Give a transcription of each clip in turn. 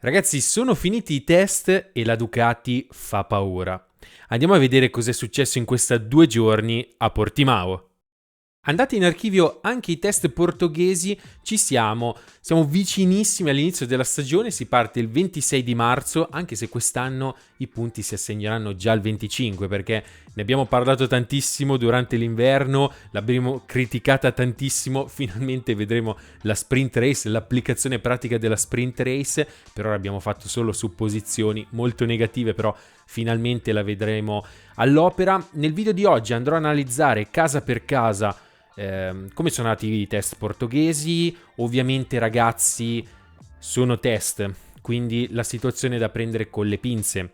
Ragazzi, sono finiti i test e la Ducati fa paura. Andiamo a vedere cos'è successo in questi 2 giorni a Portimao. Andati in archivio anche i test portoghesi, siamo vicinissimi all'inizio della stagione, si parte il 26 di marzo, anche se quest'anno i punti si assegneranno già il 25, perché ne abbiamo parlato tantissimo durante l'inverno, l'abbiamo criticata tantissimo, finalmente vedremo la sprint race, l'applicazione pratica della sprint race. Per ora abbiamo fatto solo supposizioni molto negative, però finalmente la vedremo all'opera. Nel video di oggi andrò a analizzare casa per casa come sono andati i test portoghesi. Ovviamente, ragazzi, sono test, quindi la situazione è da prendere con le pinze.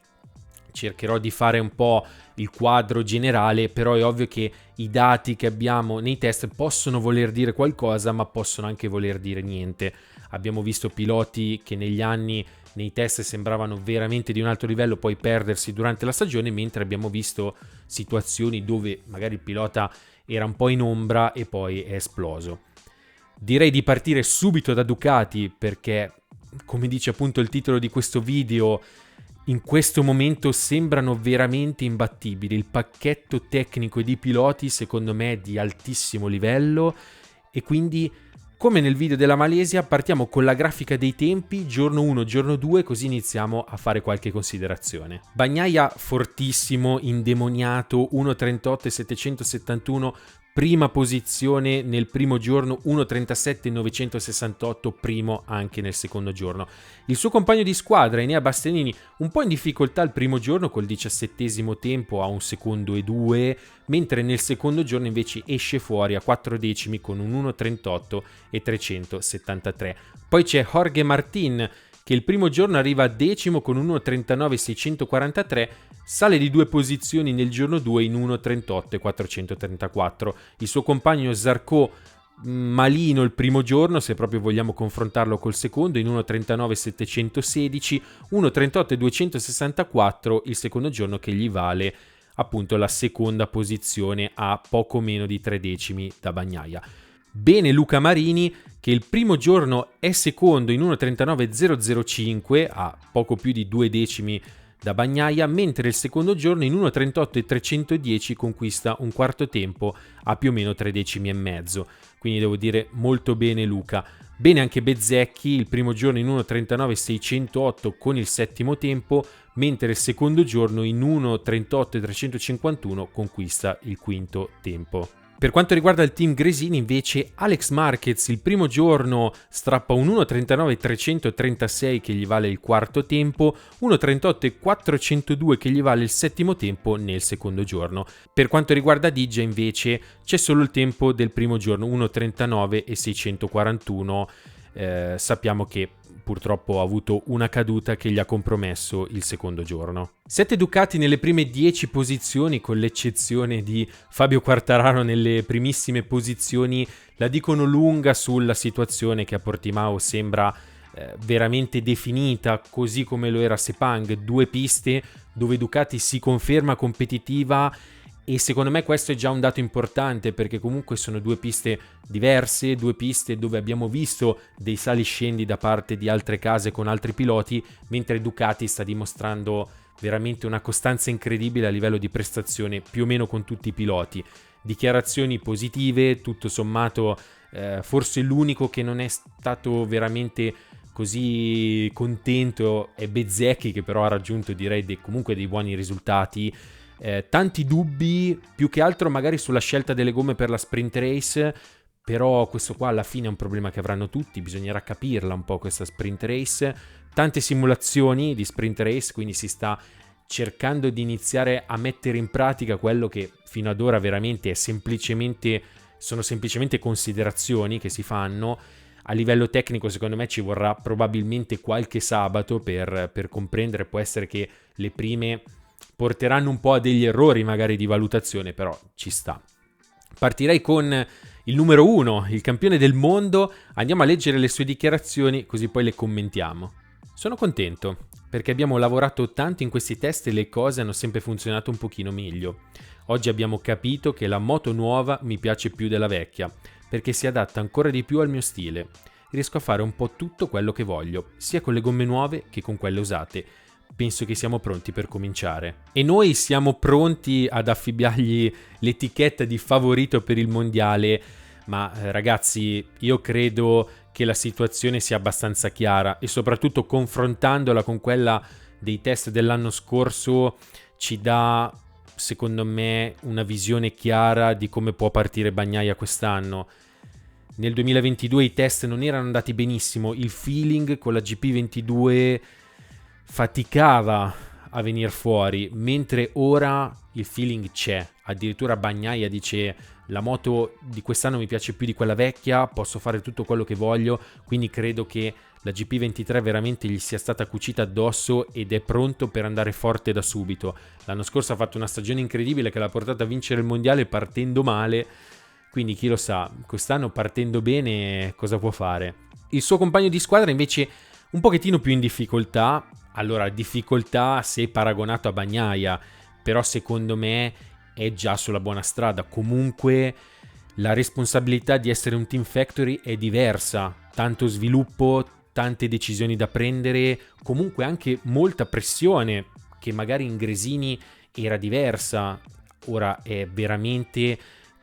Cercherò di fare un po' il quadro generale, però è ovvio che i dati che abbiamo nei test possono voler dire qualcosa, ma possono anche voler dire niente. Abbiamo visto piloti che negli anni nei test sembravano veramente di un alto livello, poi perdersi durante la stagione, mentre abbiamo visto situazioni dove magari il pilota era un po' in ombra e poi è esploso. Direi di partire subito da Ducati perché, come dice appunto il titolo di questo video, in questo momento sembrano veramente imbattibili. Il pacchetto tecnico di piloti secondo me è di altissimo livello e quindi, come nel video della Malesia, partiamo con la grafica dei tempi, giorno 1, giorno 2, così iniziamo a fare qualche considerazione. Bagnaia fortissimo, indemoniato, 1.38.771, prima posizione nel primo giorno, 1.37.968, primo anche nel secondo giorno. Il suo compagno di squadra, Enea Bastianini, un po' in difficoltà il primo giorno col 17° tempo a 1 secondo e 2, mentre nel secondo giorno invece esce fuori a 4 decimi con un 1.38 e 373. Poi c'è Jorge Martin, che il primo giorno arriva a decimo con 1.39.643, sale di 2 posizioni nel giorno 2 in 1.38 e 434. Il suo compagno Zarco, malino il primo giorno, se proprio vogliamo confrontarlo col secondo, in 1.39.716, 1.38 e 264 il secondo giorno, che gli vale appunto la seconda posizione a poco meno di 3 decimi da Bagnaia. Bene Luca Marini, che il primo giorno è secondo in 1.39.005 a poco più di 2 decimi da Bagnaia, mentre il secondo giorno in 1.38.310 conquista un quarto tempo a più o meno 3 decimi e mezzo. Quindi devo dire molto bene Luca. Bene anche Bezzecchi, il primo giorno in 1.39.608 con il settimo tempo, mentre il secondo giorno in 1.38.351 conquista il quinto tempo. Per quanto riguarda il team Gresini, invece, Alex Marquez il primo giorno strappa un 1.39.336 che gli vale il quarto tempo, 1.38.402 che gli vale il settimo tempo nel secondo giorno. Per quanto riguarda Digia, invece, c'è solo il tempo del primo giorno, 1.39.641. Sappiamo che purtroppo ha avuto una caduta che gli ha compromesso il secondo giorno. 7 Ducati nelle prime 10 posizioni, con l'eccezione di Fabio Quartararo nelle primissime posizioni, la dicono lunga sulla situazione che a Portimao sembra veramente definita, così come lo era Sepang. 2 piste dove Ducati si conferma competitiva, e secondo me questo è già un dato importante, perché comunque sono 2 piste diverse, 2 piste dove abbiamo visto dei saliscendi da parte di altre case con altri piloti, mentre Ducati sta dimostrando veramente una costanza incredibile a livello di prestazione più o meno con tutti i piloti. Dichiarazioni positive, tutto sommato forse l'unico che non è stato veramente così contento è Bezzecchi, che però ha raggiunto, direi, comunque dei buoni risultati. Tanti dubbi più che altro magari sulla scelta delle gomme per la sprint race, però questo qua alla fine è un problema che avranno tutti, bisognerà capirla un po' questa sprint race. Tante simulazioni di sprint race, quindi si sta cercando di iniziare a mettere in pratica quello che fino ad ora veramente è sono semplicemente considerazioni che si fanno. A livello tecnico secondo me ci vorrà probabilmente qualche sabato per comprendere. Può essere che le prime porteranno un po' a degli errori magari di valutazione, però ci sta. Partirei con il numero 1, il campione del mondo. Andiamo a leggere le sue dichiarazioni, così poi le commentiamo. Sono contento perché abbiamo lavorato tanto in questi test e le cose hanno sempre funzionato un pochino meglio. Oggi abbiamo capito che la moto nuova mi piace più della vecchia, perché si adatta ancora di più al mio stile. riesco a fare un po' tutto quello che voglio, sia con le gomme nuove che con quelle usate. Penso che siamo pronti per cominciare. E noi siamo pronti ad affibbiargli l'etichetta di favorito per il mondiale, ma ragazzi, io credo che la situazione sia abbastanza chiara e soprattutto confrontandola con quella dei test dell'anno scorso ci dà, secondo me, una visione chiara di come può partire Bagnaia quest'anno. Nel 2022 i test non erano andati benissimo, il feeling con la GP22 faticava a venire fuori, mentre ora il feeling c'è. Addirittura Bagnaia dice: la moto di quest'anno mi piace più di quella vecchia, posso fare tutto quello che voglio, quindi credo che la GP23 veramente gli sia stata cucita addosso ed è pronto per andare forte da subito. L'anno scorso ha fatto una stagione incredibile che l'ha portato a vincere il mondiale partendo male, quindi chi lo sa, quest'anno partendo bene cosa può fare. Il suo compagno di squadra invece un pochettino più in difficoltà. Allora, difficoltà se paragonato a Bagnaia, però secondo me è già sulla buona strada. Comunque la responsabilità di essere un team factory è diversa, tanto sviluppo, tante decisioni da prendere, comunque anche molta pressione che magari in Gresini era diversa, ora è veramente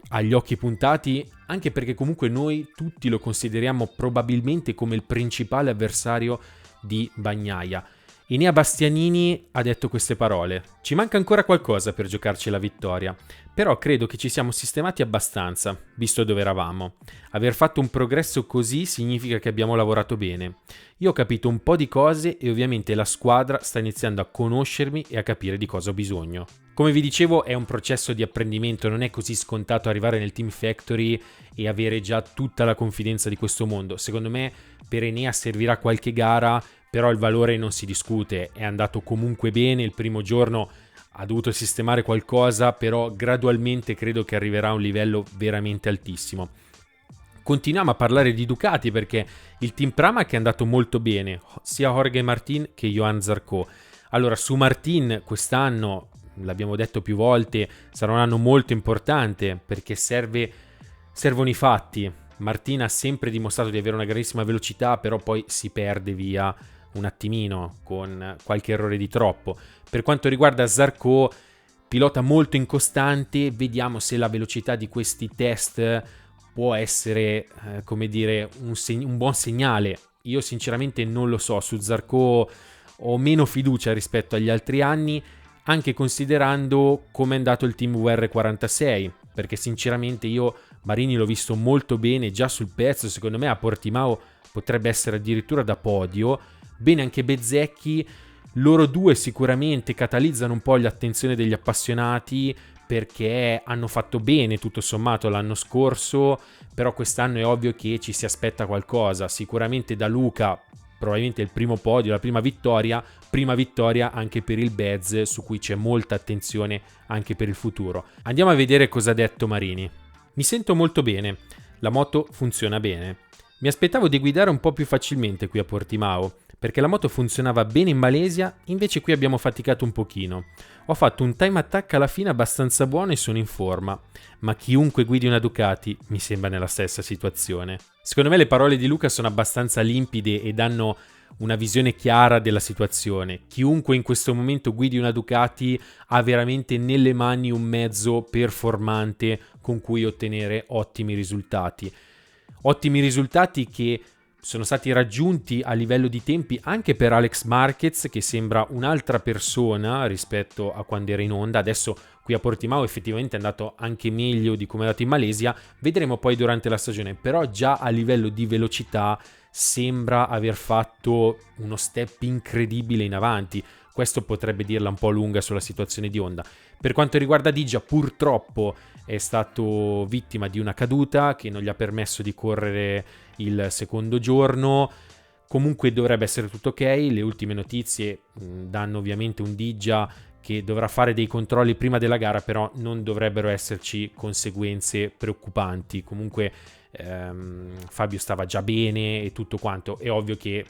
agli occhi puntati, anche perché comunque noi tutti lo consideriamo probabilmente come il principale avversario di Bagnaia. Enea Bastianini ha detto queste parole: ci manca ancora qualcosa per giocarci la vittoria, però credo che ci siamo sistemati abbastanza, visto dove eravamo. Aver fatto un progresso così significa che abbiamo lavorato bene. Io ho capito un po' di cose e ovviamente la squadra sta iniziando a conoscermi e a capire di cosa ho bisogno. Come vi dicevo, è un processo di apprendimento, non è così scontato arrivare nel Team Factory e avere già tutta la confidenza di questo mondo. Secondo me per Enea servirà qualche gara, però il valore non si discute, è andato comunque bene, il primo giorno ha dovuto sistemare qualcosa, però gradualmente credo che arriverà a un livello veramente altissimo. Continuiamo a parlare di Ducati perché il team Pramac è andato molto bene, sia Jorge Martin che Johan Zarco. Allora, su Martin quest'anno, l'abbiamo detto più volte, sarà un anno molto importante perché servono i fatti. Martin ha sempre dimostrato di avere una grandissima velocità, però poi si perde via un attimino con qualche errore di troppo. Per quanto riguarda Zarco, pilota molto incostante, vediamo se la velocità di questi test può essere, come dire, un buon segnale. Io sinceramente non lo so, su Zarco ho meno fiducia rispetto agli altri anni, anche considerando come è andato il team VR46, perché sinceramente io Marini l'ho visto molto bene già sul pezzo, secondo me a Portimao potrebbe essere addirittura da podio. Bene anche Bezzecchi, loro due sicuramente catalizzano un po' l'attenzione degli appassionati perché hanno fatto bene tutto sommato l'anno scorso, però quest'anno è ovvio che ci si aspetta qualcosa. Sicuramente da Luca probabilmente il primo podio, la prima vittoria anche per il Bez, su cui c'è molta attenzione anche per il futuro. Andiamo a vedere cosa ha detto Marini. Mi sento molto bene, la moto funziona bene. Mi aspettavo di guidare un po' più facilmente qui a Portimao, perché la moto funzionava bene in Malesia, invece qui abbiamo faticato un pochino. Ho fatto un time attack alla fine abbastanza buono e sono in forma, ma chiunque guidi una Ducati mi sembra nella stessa situazione. Secondo me le parole di Luca sono abbastanza limpide e danno una visione chiara della situazione. Chiunque in questo momento guidi una Ducati ha veramente nelle mani un mezzo performante con cui ottenere ottimi risultati. Ottimi risultati che sono stati raggiunti a livello di tempi anche per Alex Marquez, che sembra un'altra persona rispetto a quando era in Honda. Adesso qui a Portimao effettivamente è andato anche meglio di come è andato in Malesia, vedremo poi durante la stagione, però già a livello di velocità sembra aver fatto uno step incredibile in avanti. Questo potrebbe dirla un po' lunga sulla situazione di Honda. Per quanto riguarda Digia, purtroppo è stato vittima di una caduta che non gli ha permesso di correre il secondo giorno. Comunque dovrebbe essere tutto ok. Le ultime notizie danno ovviamente un Digia che dovrà fare dei controlli prima della gara, però non dovrebbero esserci conseguenze preoccupanti. Comunque Fabio stava già bene e tutto quanto. È ovvio che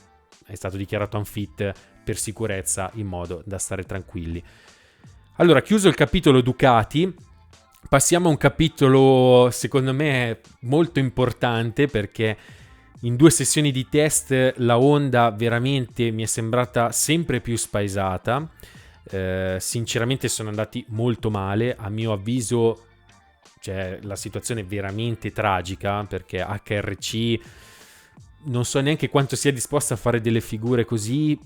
è stato dichiarato unfit per sicurezza, in modo da stare tranquilli. Allora, chiuso il capitolo Ducati, passiamo a un capitolo secondo me molto importante, perché In 2 sessioni di test la Honda veramente mi è sembrata sempre più spaesata. Sinceramente sono andati molto male, a mio avviso, cioè, la situazione è veramente tragica, perché HRC non so neanche quanto sia disposta a fare delle figure così.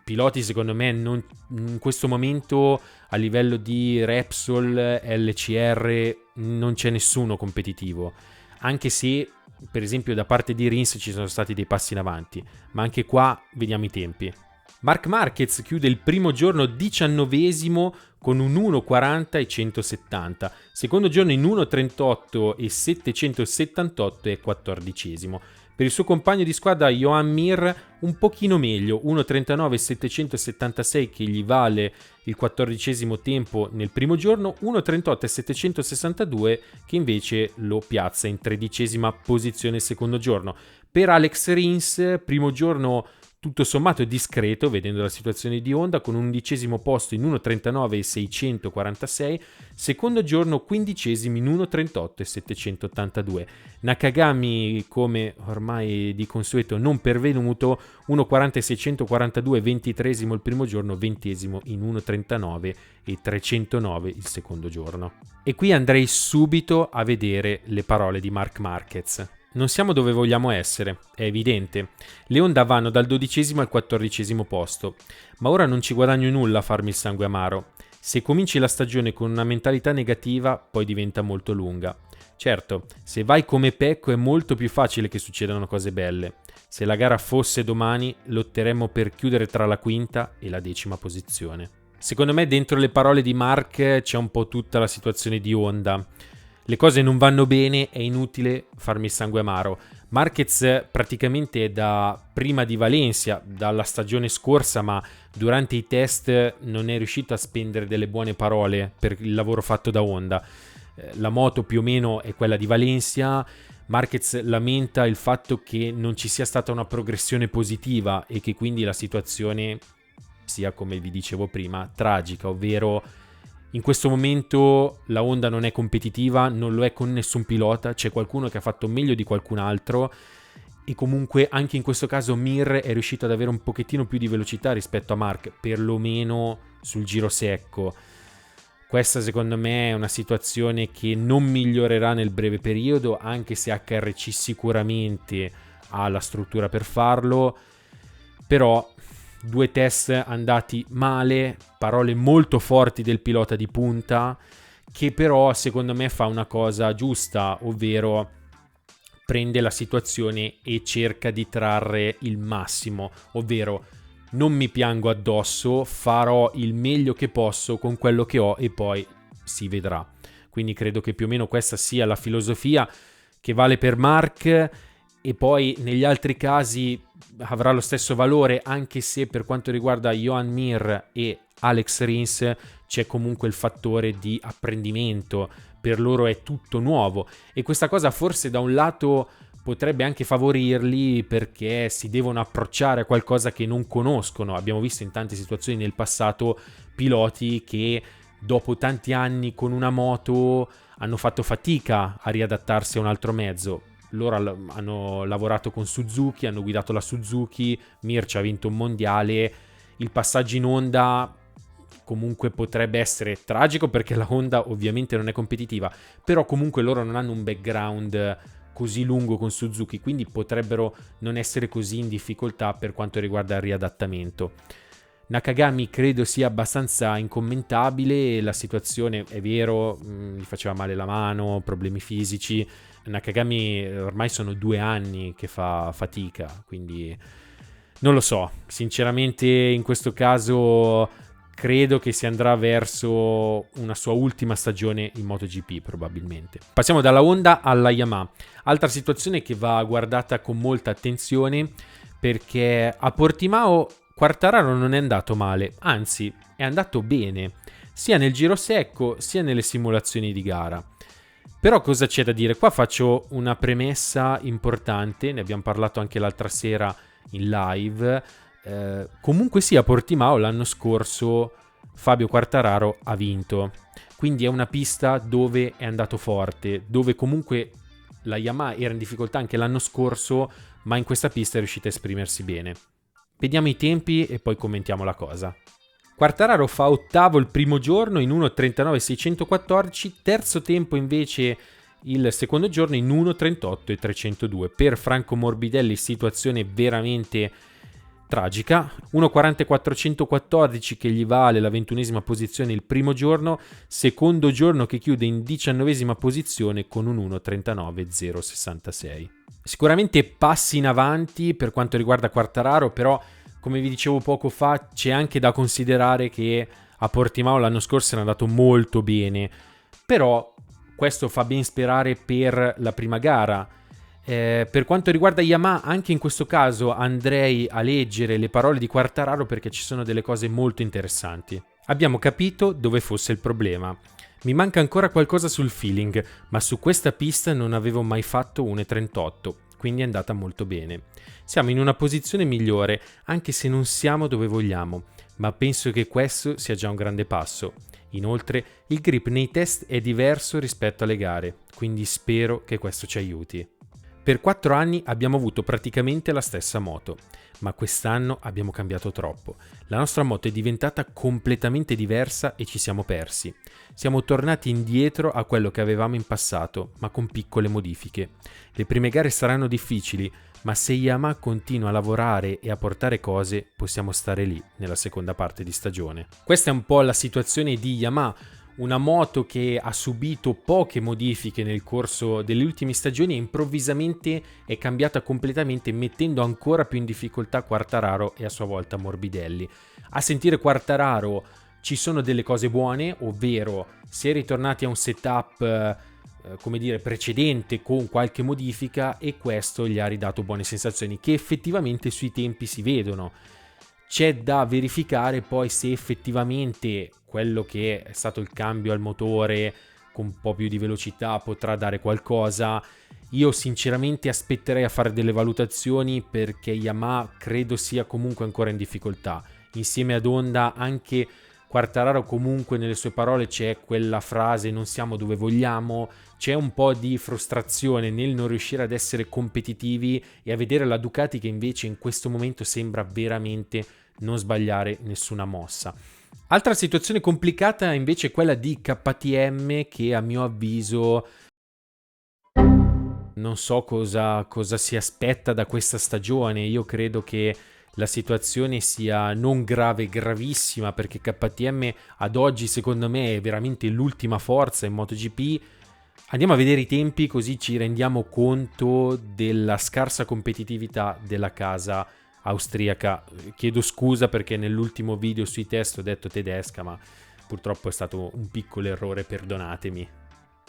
Piloti secondo me in questo momento a livello di Repsol, LCR non c'è nessuno competitivo, anche se per esempio da parte di Rins ci sono stati dei passi in avanti, ma anche qua vediamo i tempi. Marc Marquez chiude il primo giorno 19esimo con un 1.40 e 170, secondo giorno in 1.38 e 778 e 14esimo. Per il suo compagno di squadra Joan Mir un pochino meglio, 1.39 e 776 che gli vale il 14esimo tempo nel primo giorno, 1.38 e 762 che invece lo piazza in 13esima posizione il secondo giorno. Per Alex Rins, primo giorno tutto sommato discreto, vedendo la situazione di Honda, con un 11° posto in 1.39 e 646, secondo giorno 15esimo in 1.38 e 782. Nakagami, come ormai di consueto non pervenuto, 1.40 e 642, 23esimo il primo giorno, 20esimo in 1.39 e 309 il secondo giorno. E qui andrei subito a vedere le parole di Marc Marquez. Non siamo dove vogliamo essere, è evidente. Le Honda vanno dal 12° al 14° posto, ma ora non ci guadagno nulla a farmi il sangue amaro. Se cominci la stagione con una mentalità negativa, poi diventa molto lunga. Certo, se vai come Pecco è molto più facile che succedano cose belle. Se la gara fosse domani, lotteremmo per chiudere tra la 5ª e la 10ª posizione. Secondo me dentro le parole di Marc c'è un po' tutta la situazione di Honda. Le cose non vanno bene, è inutile farmi il sangue amaro. Marquez praticamente da prima di Valencia, dalla stagione scorsa, ma durante i test non è riuscito a spendere delle buone parole per il lavoro fatto da Honda. La moto più o meno è quella di Valencia. Marquez lamenta il fatto che non ci sia stata una progressione positiva e che quindi la situazione sia, come vi dicevo prima, tragica, ovvero in questo momento la Honda non è competitiva, non lo è con nessun pilota, c'è qualcuno che ha fatto meglio di qualcun altro e comunque anche in questo caso Mir è riuscito ad avere un pochettino più di velocità rispetto a Marc, perlomeno sul giro secco. Questa secondo me è una situazione che non migliorerà nel breve periodo, anche se HRC sicuramente ha la struttura per farlo, però 2 test andati male, parole molto forti del pilota di punta, che però secondo me fa una cosa giusta, ovvero prende la situazione e cerca di trarre il massimo, ovvero non mi piango addosso, farò il meglio che posso con quello che ho e poi si vedrà. Quindi credo che più o meno questa sia la filosofia che vale per Marc, e poi negli altri casi avrà lo stesso valore, anche se per quanto riguarda Joan Mir e Alex Rins c'è comunque il fattore di apprendimento, per loro è tutto nuovo e questa cosa forse da un lato potrebbe anche favorirli perché si devono approcciare a qualcosa che non conoscono. Abbiamo visto in tante situazioni nel passato piloti che dopo tanti anni con una moto hanno fatto fatica a riadattarsi a un altro mezzo. Loro hanno lavorato con Suzuki, hanno guidato la Suzuki, Mir ci ha vinto un mondiale. Il passaggio in Honda comunque potrebbe essere tragico perché la Honda ovviamente non è competitiva, però comunque loro non hanno un background così lungo con Suzuki, quindi potrebbero non essere così in difficoltà per quanto riguarda il riadattamento. Nakagami credo sia abbastanza incommentabile, la situazione è vero, gli faceva male la mano, problemi fisici. Nakagami ormai sono 2 anni che fa fatica, quindi non lo so, sinceramente in questo caso credo che si andrà verso una sua ultima stagione in MotoGP probabilmente. Passiamo dalla Honda alla Yamaha, altra situazione che va guardata con molta attenzione perché a Portimao Quartararo non è andato male, anzi è andato bene, sia nel giro secco sia nelle simulazioni di gara. Però cosa c'è da dire? Qua faccio una premessa importante, ne abbiamo parlato anche l'altra sera in live. Comunque sia, a Portimao l'anno scorso Fabio Quartararo ha vinto, quindi è una pista dove è andato forte, dove comunque la Yamaha era in difficoltà anche l'anno scorso, ma in questa pista è riuscita a esprimersi bene. Vediamo i tempi e poi commentiamo la cosa. Quartararo fa ottavo il primo giorno in 1.39.614, terzo tempo invece il secondo giorno in 1.38.302. Per Franco Morbidelli situazione veramente tragica, 1.44.114 che gli vale la 21esima posizione il primo giorno, secondo giorno che chiude in 19esima posizione con un 1.39.066. Sicuramente passi in avanti per quanto riguarda Quartararo, però come vi dicevo poco fa c'è anche da considerare che a Portimao l'anno scorso era andato molto bene, però questo fa ben sperare per la prima gara. Per quanto riguarda Yamaha, anche in questo caso andrei a leggere le parole di Quartararo perché ci sono delle cose molto interessanti. Abbiamo capito dove fosse il problema. Mi manca ancora qualcosa sul feeling, ma su questa pista non avevo mai fatto 1.38, quindi è andata molto bene. Siamo in una posizione migliore, anche se non siamo dove vogliamo, ma penso che questo sia già un grande passo. Inoltre, il grip nei test è diverso rispetto alle gare, quindi spero che questo ci aiuti. Per 4 anni abbiamo avuto praticamente la stessa moto, ma quest'anno abbiamo cambiato troppo. La nostra moto è diventata completamente diversa e ci siamo persi. Siamo tornati indietro a quello che avevamo in passato, ma con piccole modifiche. Le prime gare saranno difficili, ma se Yamaha continua a lavorare e a portare cose, possiamo stare lì nella seconda parte di stagione. Questa è un po' la situazione di Yamaha, una moto che ha subito poche modifiche nel corso delle ultime stagioni e improvvisamente è cambiata completamente, mettendo ancora più in difficoltà Quartararo e a sua volta Morbidelli. A sentire Quartararo ci sono delle cose buone, ovvero si è ritornati a un setup precedente con qualche modifica, e questo gli ha ridato buone sensazioni che effettivamente sui tempi si vedono. C'è da verificare poi se effettivamente quello che è stato il cambio al motore con un po' più di velocità potrà dare qualcosa. Io sinceramente aspetterei a fare delle valutazioni perché Yamaha credo sia comunque ancora in difficoltà. Insieme ad Honda anche Quartararo comunque nelle sue parole c'è quella frase non siamo dove vogliamo, c'è un po' di frustrazione nel non riuscire ad essere competitivi e a vedere la Ducati che invece in questo momento sembra veramente non sbagliare nessuna mossa. Altra situazione complicata invece è quella di KTM che a mio avviso non so cosa si aspetta da questa stagione. Io credo che la situazione sia non grave, gravissima, perché KTM ad oggi secondo me è veramente l'ultima forza in MotoGP. Andiamo a vedere i tempi così ci rendiamo conto della scarsa competitività della casa austriaca. Chiedo scusa perché nell'ultimo video sui test ho detto tedesca, ma purtroppo è stato un piccolo errore, perdonatemi.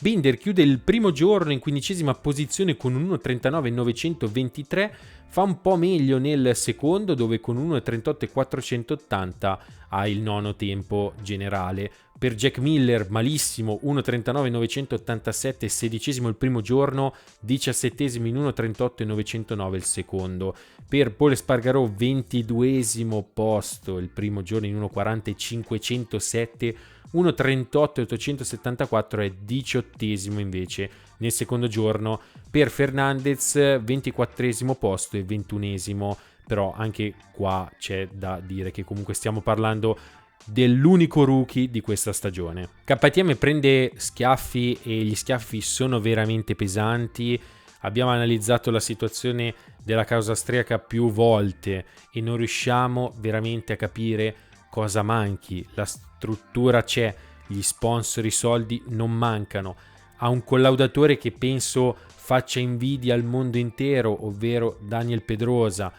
Binder chiude il primo giorno in 15ª posizione con un 1.39.923, fa un po' meglio nel secondo dove con 1.38.480 ha il nono tempo generale. Per Jack Miller malissimo, 1.39.987 sedicesimo il primo giorno, 17esimo in 1.38.909 il secondo. Per Pol Espargarò 22esimo posto il primo giorno in 1.40.507, 1.38.874 è 18esimo invece nel secondo giorno. Per Fernandez 24esimo posto e 21esimo, però anche qua c'è da dire che comunque stiamo parlando dell'unico rookie di questa stagione. KTM prende schiaffi e gli schiaffi sono veramente pesanti. Abbiamo analizzato la situazione della causa austriaca più volte e non riusciamo veramente a capire cosa manchi. La struttura c'è, gli sponsor, i soldi non mancano. Ha un collaudatore che penso faccia invidia al mondo intero, ovvero Daniel Pedrosa.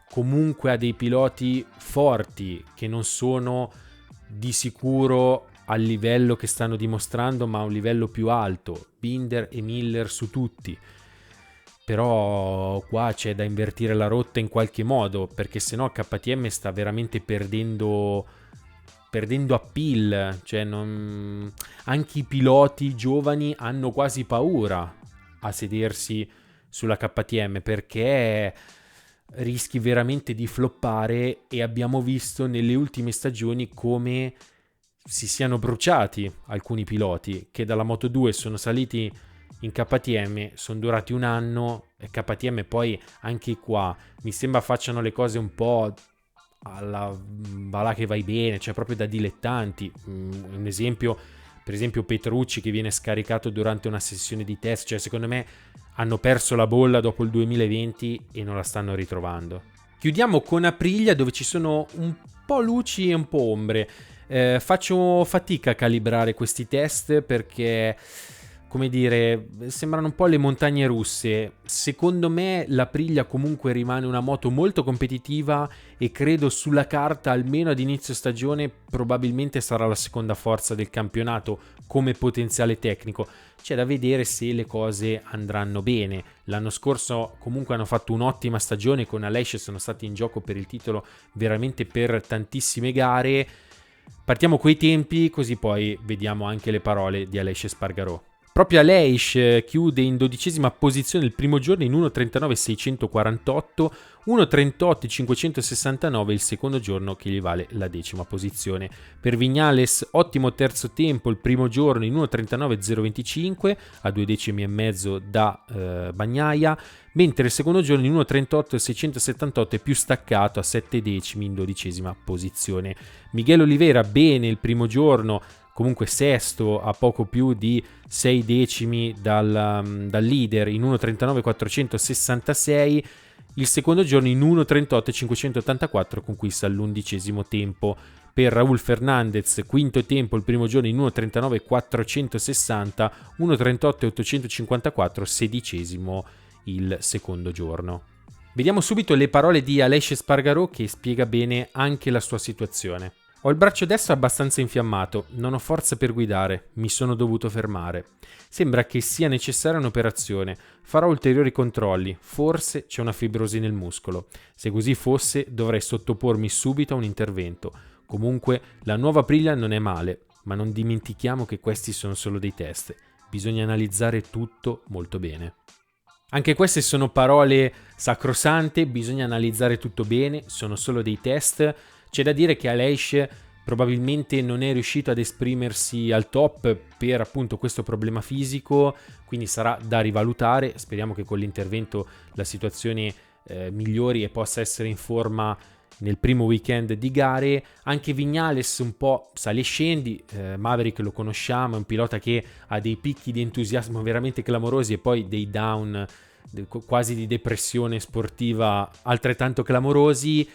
Comunque ha dei piloti forti che non sono di sicuro al livello che stanno dimostrando, ma a un livello più alto. Binder e Miller su tutti. Però qua c'è da invertire la rotta in qualche modo, perché sennò KTM sta veramente perdendo appeal. Cioè anche i piloti giovani hanno quasi paura a sedersi sulla KTM perché rischi veramente di floppare, e abbiamo visto nelle ultime stagioni come si siano bruciati alcuni piloti che dalla Moto2 sono saliti in KTM sono durati un anno, e KTM poi anche qua mi sembra facciano le cose un po' alla va là che vai bene, cioè proprio da dilettanti. Un esempio, per esempio Petrucci che viene scaricato durante una sessione di test, cioè secondo me hanno perso la bolla dopo il 2020 e non la stanno ritrovando. Chiudiamo con Aprilia, dove ci sono un po' luci e un po' ombre. Faccio fatica a calibrare questi test perché, come dire, sembrano un po' le montagne russe. Secondo me l'Aprilia comunque rimane una moto molto competitiva e credo sulla carta, almeno ad inizio stagione, probabilmente sarà la seconda forza del campionato come potenziale tecnico. C'è da vedere se le cose andranno bene. L'anno scorso comunque hanno fatto un'ottima stagione, con Aleix sono stati in gioco per il titolo veramente per tantissime gare. Partiamo coi tempi, così poi vediamo anche le parole di Aleix Espargaró. Proprio Aleix chiude in 12ª posizione il primo giorno in 1.39.648, 1.38.569 il secondo giorno, che gli vale la 10ª posizione. Per Viñales ottimo terzo tempo il primo giorno in 1.39.025, a 2 decimi e mezzo da Bagnaia, mentre il secondo giorno in 1.38.678 è più staccato a 7 decimi in 12ª posizione. Miguel Oliveira bene il primo giorno, comunque sesto a poco più di 6 decimi dal leader in 1.39.466, il secondo giorno in 1.38.584 conquista l'11° tempo. Per Raúl Fernández quinto tempo il primo giorno in 1.39.460, 1.38.854 16° il secondo giorno. Vediamo subito le parole di Aleix Espargaró, che spiega bene anche la sua situazione. Ho il braccio destro abbastanza infiammato, non ho forza per guidare, mi sono dovuto fermare. Sembra che sia necessaria un'operazione, farò ulteriori controlli, forse c'è una fibrosi nel muscolo. Se così fosse dovrei sottopormi subito a un intervento. Comunque la nuova Aprilia non è male, ma non dimentichiamo che questi sono solo dei test, bisogna analizzare tutto molto bene. Anche queste sono parole sacrosante, bisogna analizzare tutto bene, sono solo dei test. C'è da dire che Aleix probabilmente non è riuscito ad esprimersi al top per appunto questo problema fisico, quindi sarà da rivalutare. Speriamo che con l'intervento la situazione migliori e possa essere in forma nel primo weekend di gare. Anche Viñales un po' sali e scendi, Maverick lo conosciamo, è un pilota che ha dei picchi di entusiasmo veramente clamorosi e poi dei down quasi di depressione sportiva altrettanto clamorosi.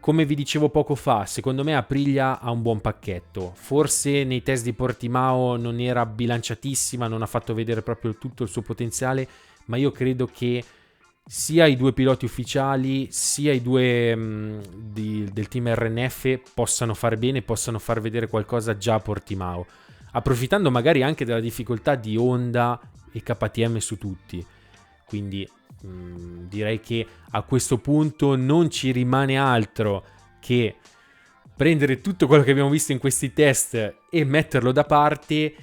Come vi dicevo poco fa, secondo me Aprilia ha un buon pacchetto. Forse nei test di Portimao non era bilanciatissima, non ha fatto vedere proprio tutto il suo potenziale, ma io credo che sia i due piloti ufficiali, sia i due del team RNF possano fare bene, possano far vedere qualcosa già a Portimao, approfittando magari anche della difficoltà di Honda e KTM su tutti. Quindi direi che a questo punto non ci rimane altro che prendere tutto quello che abbiamo visto in questi test e metterlo da parte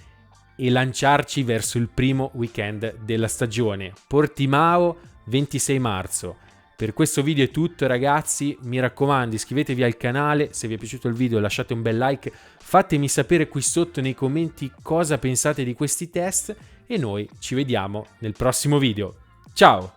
e lanciarci verso il primo weekend della stagione. Portimao 26 marzo. Per questo video è tutto, ragazzi, mi raccomando iscrivetevi al canale, se vi è piaciuto il video lasciate un bel like, fatemi sapere qui sotto nei commenti cosa pensate di questi test e noi ci vediamo nel prossimo video. Ciao!